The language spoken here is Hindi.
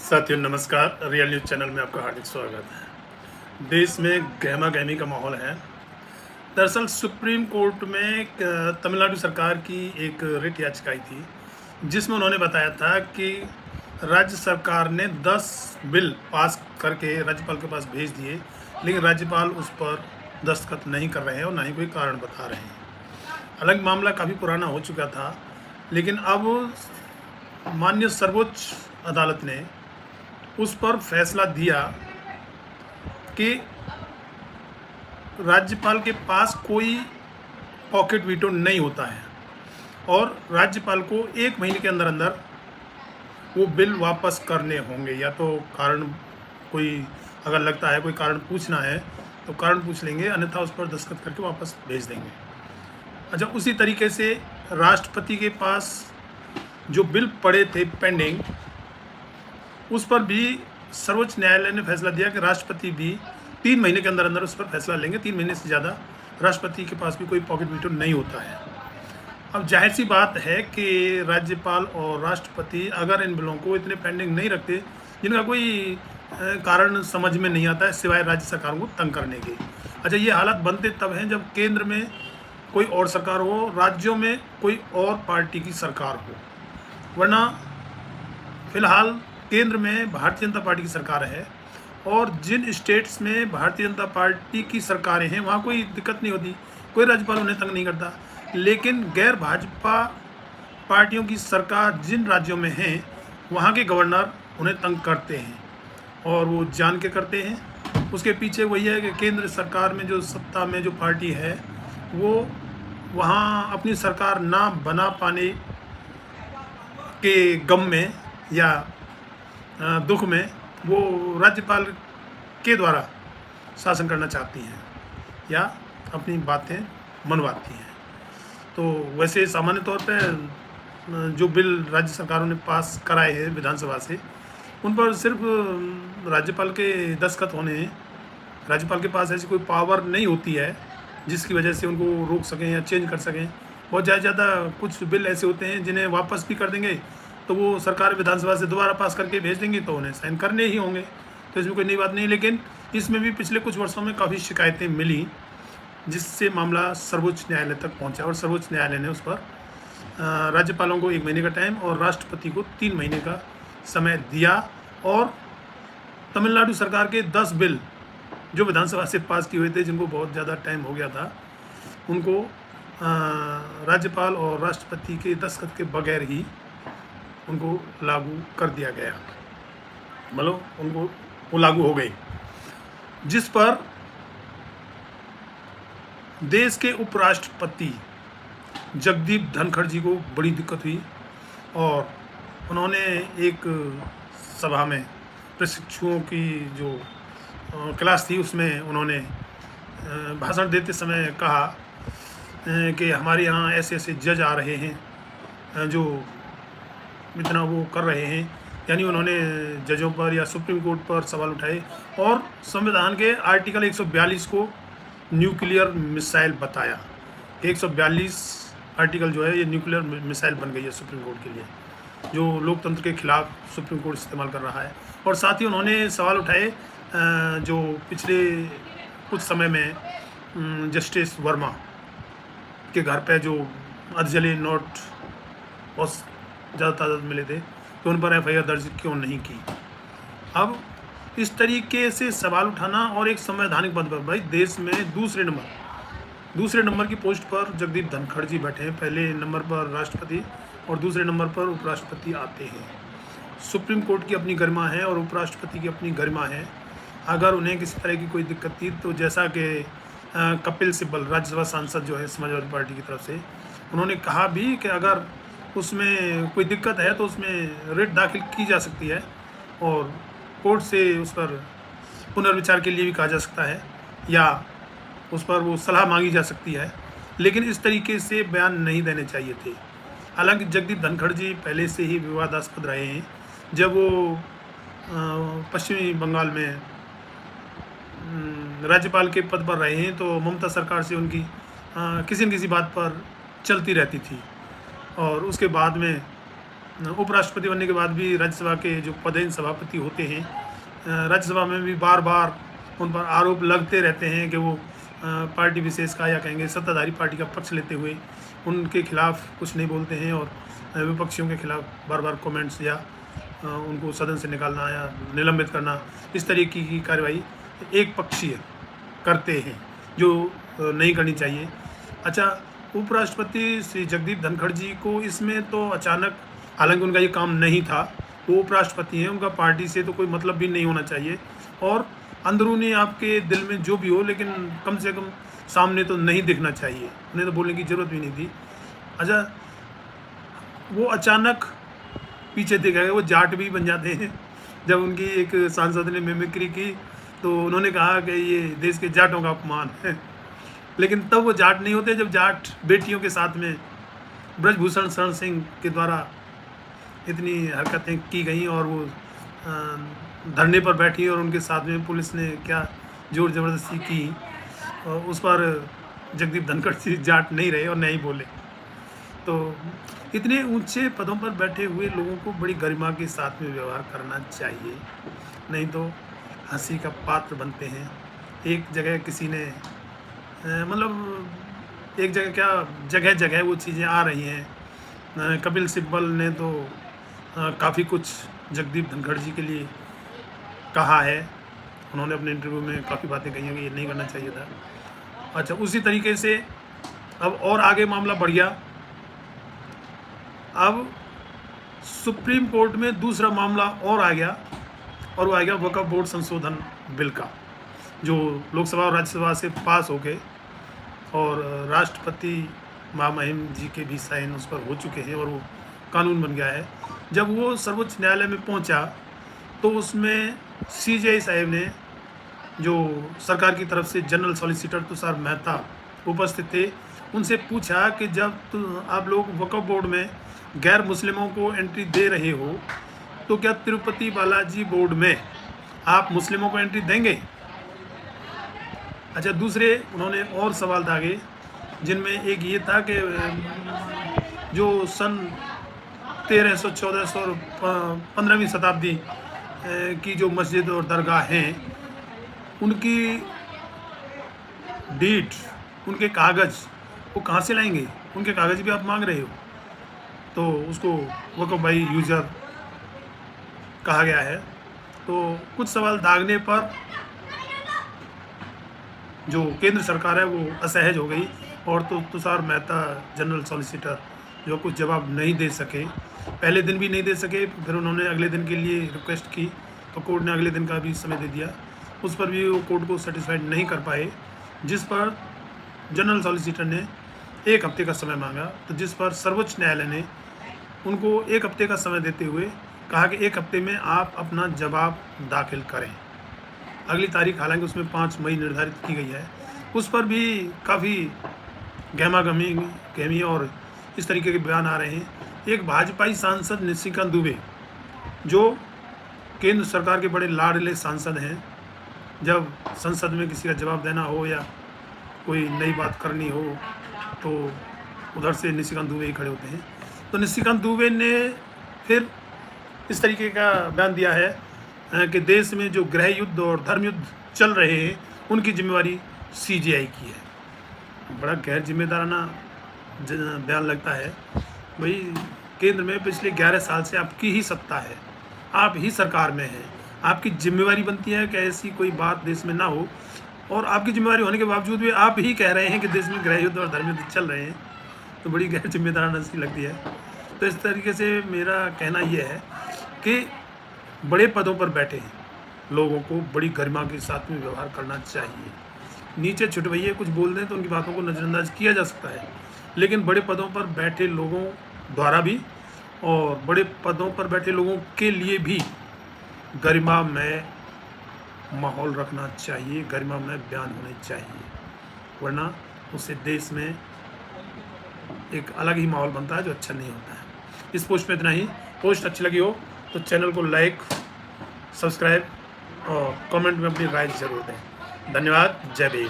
साथियों नमस्कार। रियल न्यूज़ चैनल में आपका हार्दिक स्वागत है। देश में गहमा गहमी का माहौल है। दरअसल सुप्रीम कोर्ट में तमिलनाडु सरकार की एक रिट याचिका आई थी, जिसमें उन्होंने बताया था कि राज्य सरकार ने 10 बिल पास करके राज्यपाल के पास भेज दिए, लेकिन राज्यपाल उस पर दस्तखत नहीं कर रहे हैं और ना ही कोई कारण बता रहे हैं। हालांकि मामला काफ़ी पुराना हो चुका था, लेकिन अब माननीय सर्वोच्च अदालत ने उस पर फैसला दिया कि राज्यपाल के पास कोई पॉकेट वीटो नहीं होता है और राज्यपाल को 1 महीने के अंदर अंदर वो बिल वापस करने होंगे। या तो कारण कोई अगर लगता है कोई कारण पूछना है तो कारण पूछ लेंगे, अन्यथा उस पर दस्तखत करके वापस भेज देंगे। अच्छा, उसी तरीके से राष्ट्रपति के पास जो बिल पड़े थे पेंडिंग, उस पर भी सर्वोच्च न्यायालय ने फैसला दिया कि राष्ट्रपति भी 3 महीने के अंदर अंदर उस पर फैसला लेंगे। 3 महीने से ज़्यादा राष्ट्रपति के पास भी कोई पॉकेट वीटो नहीं होता है। अब जाहिर सी बात है कि राज्यपाल और राष्ट्रपति अगर इन बिलों को इतने पेंडिंग नहीं रखते जिनका कोई कारण समझ में नहीं आता है सिवाय राज्य सरकार को तंग करने के। अच्छा, ये हालात बनते तब हैं जब केंद्र में कोई और सरकार हो, राज्यों में कोई और पार्टी की सरकार हो, वरना फिलहाल केंद्र में भारतीय जनता पार्टी की सरकार है और जिन स्टेट्स में भारतीय जनता पार्टी की सरकारें हैं वहाँ कोई दिक्कत नहीं होती, कोई राज्यपाल उन्हें तंग नहीं करता। लेकिन गैर भाजपा पार्टियों की सरकार जिन राज्यों में हैं वहाँ के गवर्नर उन्हें तंग करते हैं और वो जान के करते हैं। उसके पीछे वही है कि केंद्र सरकार में जो सत्ता में जो पार्टी है वो वहाँ अपनी सरकार ना बना पाने के गम में या दुख में वो राज्यपाल के द्वारा शासन करना चाहती हैं या अपनी बातें मनवाती हैं। तो वैसे सामान्य तौर पे जो बिल राज्य सरकारों ने पास कराए हैं विधानसभा से, उन पर सिर्फ राज्यपाल के दस्तखत होने हैं। राज्यपाल के पास ऐसी कोई पावर नहीं होती है जिसकी वजह से उनको रोक सकें या चेंज कर सकें। बहुत ज़्यादा कुछ बिल ऐसे होते हैं जिन्हें वापस भी कर देंगे तो वो सरकार विधानसभा से दोबारा पास करके भेज देंगी तो उन्हें साइन करने ही होंगे, तो इसमें कोई नई बात नहीं। लेकिन इसमें भी पिछले कुछ वर्षों में काफ़ी शिकायतें मिली, जिससे मामला सर्वोच्च न्यायालय तक पहुंचा और सर्वोच्च न्यायालय ने उस पर राज्यपालों को 1 महीने का टाइम और राष्ट्रपति को 3 महीने का समय दिया। और तमिलनाडु सरकार के 10 बिल जो विधानसभा से पास किए हुए थे, जिनको बहुत ज़्यादा टाइम हो गया था, उनको राज्यपाल और राष्ट्रपति के दस्तखत के बगैर ही उनको लागू कर दिया गया, मतलब उनको वो लागू हो गई, जिस पर देश के उपराष्ट्रपति जगदीप धनखड़ जी को बड़ी दिक्कत हुई और उन्होंने एक सभा में प्रशिक्षुओं की जो क्लास थी उसमें उन्होंने भाषण देते समय कहा कि हमारे यहाँ ऐसे ऐसे जज आ रहे हैं जो इतना वो कर रहे हैं। यानी उन्होंने जजों पर या सुप्रीम कोर्ट पर सवाल उठाए और संविधान के आर्टिकल 142 को न्यूक्लियर मिसाइल बताया कि 142 आर्टिकल जो है ये न्यूक्लियर मिसाइल बन गई है सुप्रीम कोर्ट के लिए, जो लोकतंत्र के खिलाफ सुप्रीम कोर्ट इस्तेमाल कर रहा है। और साथ ही उन्होंने सवाल उठाए जो पिछले कुछ समय में जस्टिस वर्मा के घर पे जो अर्धजले नोट बहुत ज़्यादा तादाद मिले थे, तो उन पर FIR दर्ज क्यों नहीं की। अब इस तरीके से सवाल उठाना और एक संवैधानिक पद पर, भाई देश में दूसरे नंबर की पोस्ट पर जगदीप धनखड़ जी बैठे हैं। पहले नंबर पर राष्ट्रपति और दूसरे नंबर पर उपराष्ट्रपति आते हैं। सुप्रीम कोर्ट की अपनी गरिमा है और उपराष्ट्रपति की अपनी गरिमा है। अगर उन्हें किसी तरह की कोई दिक्कत थी तो जैसा कि कपिल सिब्बल राज्यसभा सांसद जो है समाजवादी पार्टी की तरफ से, उन्होंने कहा भी कि अगर उसमें कोई दिक्कत है तो उसमें रिट दाखिल की जा सकती है और कोर्ट से उस पर पुनर्विचार के लिए भी कहा जा सकता है या उस पर वो सलाह मांगी जा सकती है। लेकिन इस तरीके से बयान नहीं देने चाहिए थे। हालांकि जगदीप धनखड़ जी पहले से ही विवादास्पद रहे हैं। जब वो पश्चिमी बंगाल में राज्यपाल के पद पर रहे हैं तो ममता सरकार से उनकी किसी न किसी बात पर चलती रहती थी और उसके बाद में उपराष्ट्रपति बनने के बाद भी राज्यसभा के जो पदेन सभापति होते हैं, राज्यसभा में भी बार बार उन पर आरोप लगते रहते हैं कि वो पार्टी विशेष का या कहेंगे सत्ताधारी पार्टी का पक्ष लेते हुए उनके खिलाफ कुछ नहीं बोलते हैं और विपक्षियों के खिलाफ बार बार कमेंट्स या उनको सदन से निकालना या निलंबित करना, इस तरीके की कार्रवाई एक पक्षीय करते हैं जो नहीं करनी चाहिए। अच्छा, उपराष्ट्रपति श्री जगदीप धनखड़ जी को इसमें तो अचानक, हालांकि उनका ये काम नहीं था, वो उपराष्ट्रपति हैं, उनका पार्टी से तो कोई मतलब भी नहीं होना चाहिए और अंदरूनी आपके दिल में जो भी हो, लेकिन कम से कम सामने तो नहीं दिखना चाहिए, उन्हें तो बोलने की ज़रूरत भी नहीं थी। अच्छा, वो अचानक पीछे देखा गया, वो जाट भी बन जाते हैं। जब उनकी एक सांसद ने मिमिक्री की तो उन्होंने कहा कि ये देश के जाटों का अपमान है, लेकिन तब वो जाट नहीं होते जब जाट बेटियों के साथ में ब्रजभूषण शरण सिंह के द्वारा इतनी हरकतें की गई और वो धरने पर बैठी और उनके साथ में पुलिस ने क्या जोर ज़बरदस्ती की, उस पर जगदीप धनखड़ जी जाट नहीं रहे और नहीं बोले। तो इतने ऊंचे पदों पर बैठे हुए लोगों को बड़ी गरिमा के साथ में व्यवहार करना चाहिए, नहीं तो हंसी का पात्र बनते हैं। एक जगह किसी ने मतलब एक जगह क्या जगह जगह वो चीज़ें आ रही हैं। कपिल सिब्बल ने तो काफ़ी कुछ जगदीप धनखड़ जी के लिए कहा है, उन्होंने अपने इंटरव्यू में काफ़ी बातें कही हैं कि ये नहीं करना चाहिए था। अच्छा, उसी तरीके से अब और आगे मामला बढ़ गया। अब सुप्रीम कोर्ट में दूसरा मामला और आ गया और वो आ गया वक्फ बोर्ड संशोधन बिल का, जो लोकसभा और राज्यसभा से पास हो गए और राष्ट्रपति महामहिम जी के भी साइन उस पर हो चुके हैं और वो कानून बन गया है। जब वो सर्वोच्च न्यायालय में पहुंचा तो उसमें सीजेआई साहब ने, जो सरकार की तरफ से जनरल सॉलिसिटर तुषार मेहता उपस्थित थे, उनसे पूछा कि जब आप लोग वक्फ बोर्ड में गैर मुस्लिमों को एंट्री दे रहे हो तो क्या तिरुपति बालाजी बोर्ड में आप मुस्लिमों को एंट्री देंगे? अच्छा, दूसरे उन्होंने और सवाल दागे, जिनमें एक ये था कि जो सन 1300, 1400 और 15वीं शताब्दी की जो मस्जिद और दरगाह हैं, उनकी डीट, उनके कागज़ वो कहाँ से लाएंगे? उनके कागज़ भी आप मांग रहे हो। तो उसको वक्फ बाई यूजर कहा गया है। तो कुछ सवाल दागने पर जो केंद्र सरकार है वो असहज हो गई और तो तुषार मेहता जनरल सॉलिसिटर जो कुछ जवाब नहीं दे सके, पहले दिन भी नहीं दे सके, फिर उन्होंने अगले दिन के लिए रिक्वेस्ट की तो कोर्ट ने अगले दिन का भी समय दे दिया, उस पर भी वो कोर्ट को सेटिस्फाइड नहीं कर पाए, जिस पर जनरल सॉलिसिटर ने 1 हफ्ते का समय मांगा। तो जिस पर सर्वोच्च न्यायालय ने उनको 1 हफ्ते का समय देते हुए कहा कि 1 हफ्ते में आप अपना जवाब दाखिल करें। अगली तारीख हालांकि उसमें 5 मई निर्धारित की गई है, उस पर भी काफ़ी गहमी और इस तरीके के बयान आ रहे हैं। एक भाजपाई सांसद निशिकांत दुबे, जो केंद्र सरकार के बड़े लाडले सांसद हैं, जब संसद में किसी का जवाब देना हो या कोई नई बात करनी हो तो उधर से निशिकांत दुबे ही खड़े होते हैं। तो निशिकांत दुबे ने फिर इस तरीके का बयान दिया है कि देश में जो गृह युद्ध और धर्म युद्ध चल रहे हैं उनकी जिम्मेवारी सीजेआई की है। बड़ा गैर जिम्मेदाराना बयान लगता है। भाई, केंद्र में पिछले 11 साल से आपकी ही सत्ता है, आप ही सरकार में हैं, आपकी जिम्मेवारी बनती है कि ऐसी कोई बात देश में ना हो, और आपकी जिम्मेवारी होने के बावजूद भी आप ही कह रहे हैं कि देश में गृह युद्ध और धर्म युद्ध चल रहे हैं, तो बड़ी गैर जिम्मेदाराना सी लगती है। तो इस तरीके से मेरा कहना यह है कि बड़े पदों पर बैठे लोगों को बड़ी गरिमा के साथ में व्यवहार करना चाहिए। नीचे छुटवैये कुछ बोल दें तो उनकी बातों को नज़रअंदाज किया जा सकता है, लेकिन बड़े पदों पर बैठे लोगों द्वारा भी और बड़े पदों पर बैठे लोगों के लिए भी गरिमा में माहौल रखना चाहिए, गरिमा में बयान होने चाहिए, वरना उससे देश में एक अलग ही माहौल बनता है जो अच्छा नहीं होता है। इस पोस्ट में इतना ही। पोस्ट अच्छी लगी हो तो चैनल को लाइक, सब्सक्राइब और कमेंट में अपनी राय जरूर दें। धन्यवाद। जय भीम।